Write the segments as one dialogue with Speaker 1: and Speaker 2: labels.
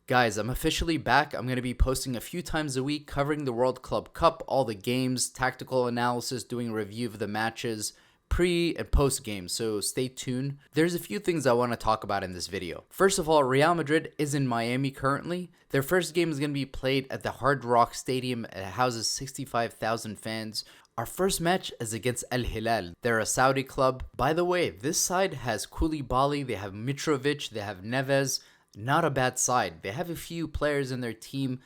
Speaker 1: Guys, I'm officially back. I'm going to be posting a few times a week covering the World Club Cup, all the games, tactical analysis, doing a review of the matches, pre and post game, so stay tuned. There's a few things I want to talk about in this video. First of all, Real Madrid is in Miami currently. Their first game is going to be played at the Hard Rock Stadium. It houses 65,000 fans. Our first match is against El Hilal. They're a Saudi club. By the way, this side has Koulibaly, they have Mitrovic, they have Neves. Not a bad side. They have a few players in their team.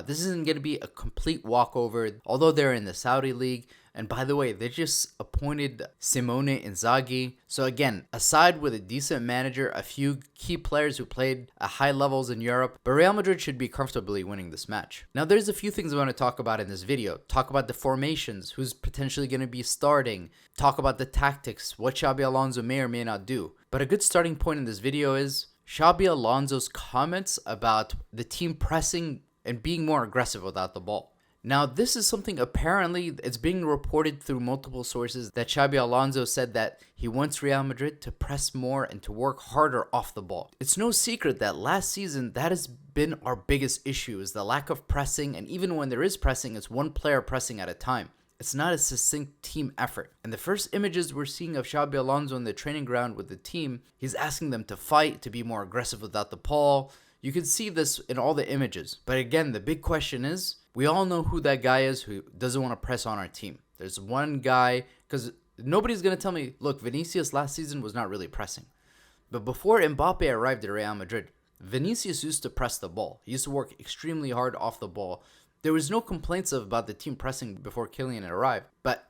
Speaker 1: This isn't going to be a complete walkover, although they're in the Saudi league. And by the way, they just appointed Simone Inzaghi. So again, a side with a decent manager, a few key players who played at high levels in Europe. But Real Madrid should be comfortably winning this match. Now, there's a few things I want to talk about in this video. Talk about the formations, who's potentially going to be starting. Talk about the tactics, what Xabi Alonso may or may not do. But a good starting point in this video is Xabi Alonso's comments about the team pressing and being more aggressive without the ball. Now, this is something apparently it's being reported through multiple sources that Xabi Alonso said that he wants Real Madrid to press more and to work harder off the ball. It's no secret that last season that has been our biggest issue, is the lack of pressing, and even when there is pressing, it's one player pressing at a time. It's not a succinct team effort. And the first images we're seeing of Xabi Alonso on the training ground with the team, he's asking them to fight, to be more aggressive without the ball. You can see this in all the images. But again, the big question is, we all know who that guy is who doesn't want to press on our team. There's one guy, because nobody's going to tell me, look, Vinicius last season was not really pressing. But before Mbappé arrived at Real Madrid, Vinicius used to press the ball. He used to work extremely hard off the ball. There was no complaints about the team pressing before Kylian arrived. But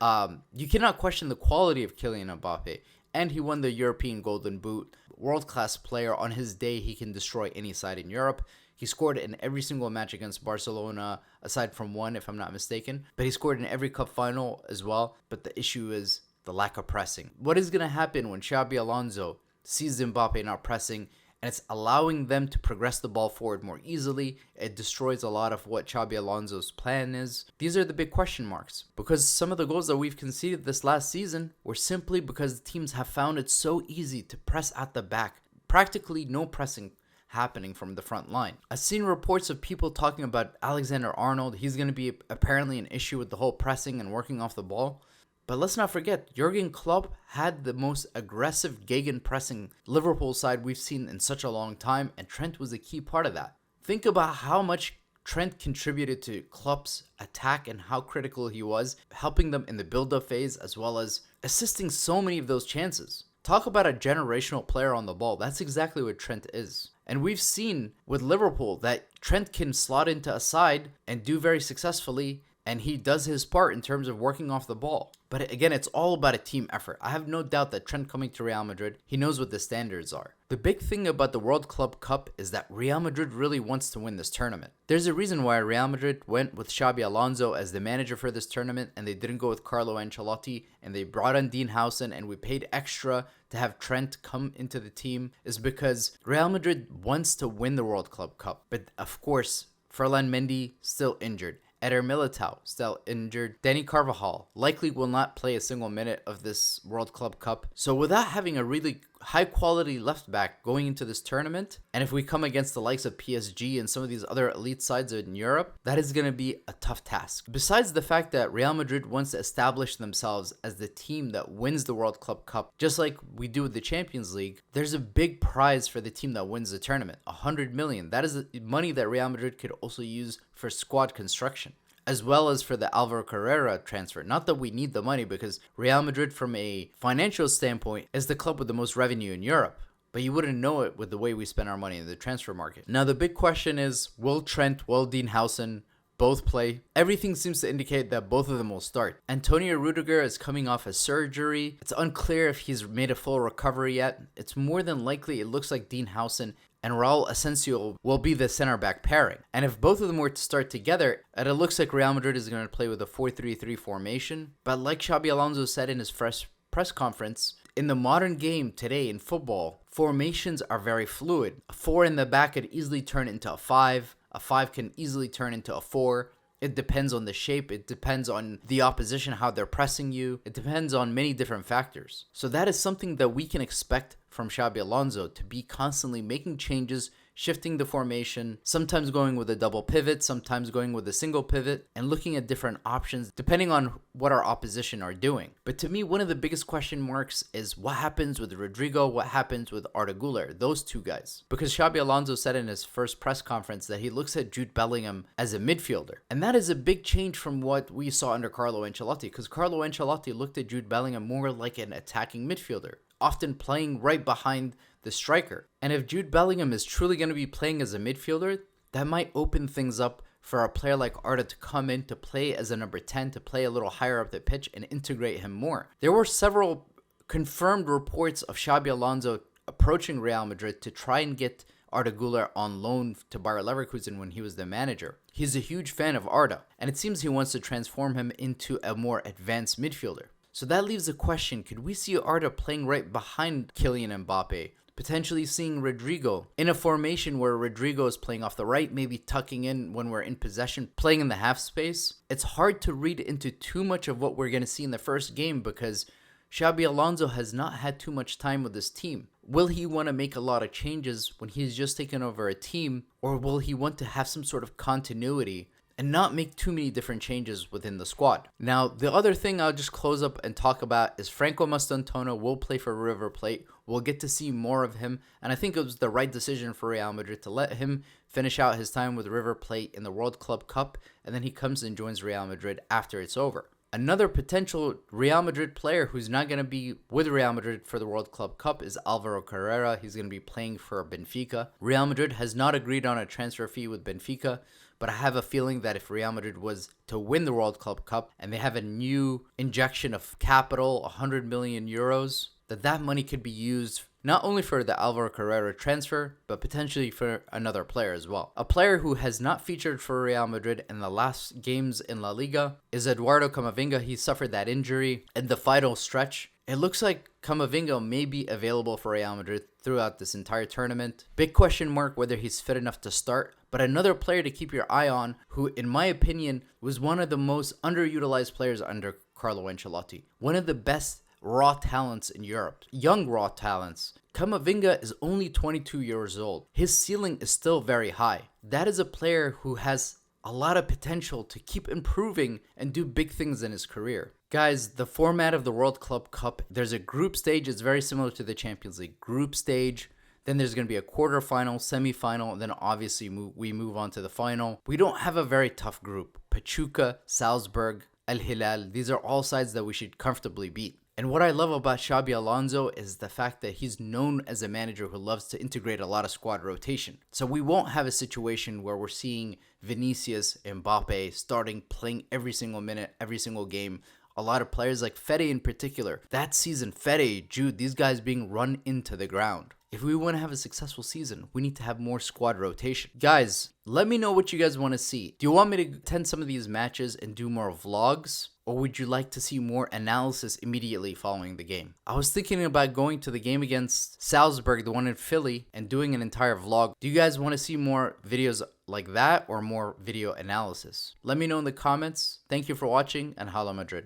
Speaker 1: you cannot question the quality of Kylian Mbappé. And he won the European Golden Boot. World-class player. On his day, he can destroy any side in Europe. He scored in every single match against Barcelona, aside from one, if I'm not mistaken. But he scored in every cup final as well. But the issue is the lack of pressing. What is going to happen when Xabi Alonso sees Mbappé not pressing, and it's allowing them to progress the ball forward more easily? It destroys a lot of what Xabi Alonso's plan is. These are the big question marks, because some of the goals that we've conceded this last season were simply because teams have found it so easy to press at the back. Practically no pressing happening from the front line. I've seen reports of people talking about Alexander-Arnold. He's going to be apparently an issue with the whole pressing and working off the ball. But let's not forget, Jurgen Klopp had the most aggressive gegenpressing Liverpool side we've seen in such a long time, and Trent was a key part of that. Think about how much Trent contributed to Klopp's attack and how critical he was, helping them in the build-up phase as well as assisting so many of those chances. Talk about a generational player on the ball. That's exactly what Trent is. And we've seen with Liverpool that Trent can slot into a side and do very successfully, and he does his part in terms of working off the ball. But again, it's all about a team effort. I have no doubt that Trent coming to Real Madrid, he knows what the standards are. The big thing about the World Club Cup is that Real Madrid really wants to win this tournament. There's a reason why Real Madrid went with Xabi Alonso as the manager for this tournament, and they didn't go with Carlo Ancelotti, and they brought on Dean Huijsen, and we paid extra to have Trent come into the team, is because Real Madrid wants to win the World Club Cup. But of course, Ferland Mendy still injured. Eder Militão still injured. Dani Carvajal likely will not play a single minute of this World Club Cup. So without having a really high quality left back going into this tournament, and if we come against the likes of PSG and some of these other elite sides in Europe, that is going to be a tough task. Besides the fact that Real Madrid wants to establish themselves as the team that wins the World Club Cup, just like we do with the Champions League, there's a big prize for the team that wins the tournament, 100 million. That is the money that Real Madrid could also use for squad construction, as well as for the Alvaro Carreras transfer. Not that we need the money, because Real Madrid, from a financial standpoint, is the club with the most revenue in Europe. But you wouldn't know it with the way we spend our money in the transfer market. Now, the big question is, will Trent, will Dean Huijsen both play? Everything seems to indicate that both of them will start. Antonio Rudiger is coming off a surgery. It's unclear if he's made a full recovery yet. It's more than likely it looks like Dean Huijsen and Raul Asensio will be the center back pairing. And if both of them were to start together, it looks like Real Madrid is going to play with a 4-3-3 formation. But like Xabi Alonso said in his press conference, in the modern game today in football, formations are very fluid. A 4 in the back could easily turn into a 5. A 5 can easily turn into a 4. It depends on the shape. It depends on the opposition, how they're pressing you. It depends on many different factors. So that is something that we can expect from Xabi Alonso, to be constantly making changes, shifting the formation, sometimes going with a double pivot, sometimes going with a single pivot, and looking at different options depending on what our opposition are doing. But to me, one of the biggest question marks is what happens with Rodrigo, what happens with Arda Güler, those two guys. Because Xabi Alonso said in his first press conference that he looks at Jude Bellingham as a midfielder. And that is a big change from what we saw under Carlo Ancelotti, because Carlo Ancelotti looked at Jude Bellingham more like an attacking midfielder, often playing right behind the striker. And if Jude Bellingham is truly going to be playing as a midfielder, that might open things up for a player like Arda to come in to play as a number 10, to play a little higher up the pitch and integrate him more. There were several confirmed reports of Xabi Alonso approaching Real Madrid to try and get Arda Güler on loan to Bayer Leverkusen when he was the manager. He's a huge fan of Arda, and it seems he wants to transform him into a more advanced midfielder. So that leaves the question, could we see Arda playing right behind Kylian Mbappé? Potentially seeing Rodrigo in a formation where Rodrigo is playing off the right, maybe tucking in when we're in possession, playing in the half space. It's hard to read into too much of what we're going to see in the first game because Xabi Alonso has not had too much time with this team. Will he want to make a lot of changes when he's just taken over a team, or will he want to have some sort of continuity and not make too many different changes within the squad? Now, the other thing I'll just close up and talk about is Franco Mastantuono will play for River Plate. We'll get to see more of him, and I think it was the right decision for Real Madrid to let him finish out his time with River Plate in the World Club Cup, and then he comes and joins Real Madrid after it's over. Another potential Real Madrid player who's not going to be with Real Madrid for the World Club Cup is Alvaro Carreras. He's going to be playing for Benfica. Real Madrid has not agreed on a transfer fee with Benfica, but I have a feeling that if Real Madrid was to win the World Club Cup and they have a new injection of capital, 100 million euros, that money could be used not only for the Alvaro Carreras transfer, but potentially for another player as well. A player who has not featured for Real Madrid in the last games in La Liga is Eduardo Camavinga. He suffered that injury in the final stretch. It looks like Camavinga may be available for Real Madrid throughout this entire tournament. Big question mark whether he's fit enough to start, but another player to keep your eye on who, in my opinion, was one of the most underutilized players under Carlo Ancelotti. One of the best raw talents in Europe. Young raw talents. Camavinga is only 22 years old. His ceiling is still very high. That is a player who has a lot of potential to keep improving and do big things in his career. Guys, the format of the World Club Cup, there's a group stage. It's very similar to the Champions League group stage. Then there's going to be a quarterfinal, semifinal, and then obviously we move on to the final. We don't have a very tough group. Pachuca, Salzburg, Al Hilal, these are all sides that we should comfortably beat. And what I love about Xabi Alonso is the fact that he's known as a manager who loves to integrate a lot of squad rotation. So we won't have a situation where we're seeing Vinicius, Mbappé starting, playing every single minute, every single game. A lot of players like Fede in particular. That season, Fede, Jude, these guys being run into the ground. If we want to have a successful season, we need to have more squad rotation. Guys, let me know what you guys want to see. Do you want me to attend some of these matches and do more vlogs? Or would you like to see more analysis immediately following the game? I was thinking about going to the game against Salzburg, the one in Philly, and doing an entire vlog. Do you guys want to see more videos like that or more video analysis? Let me know in the comments. Thank you for watching, and Hala Madrid.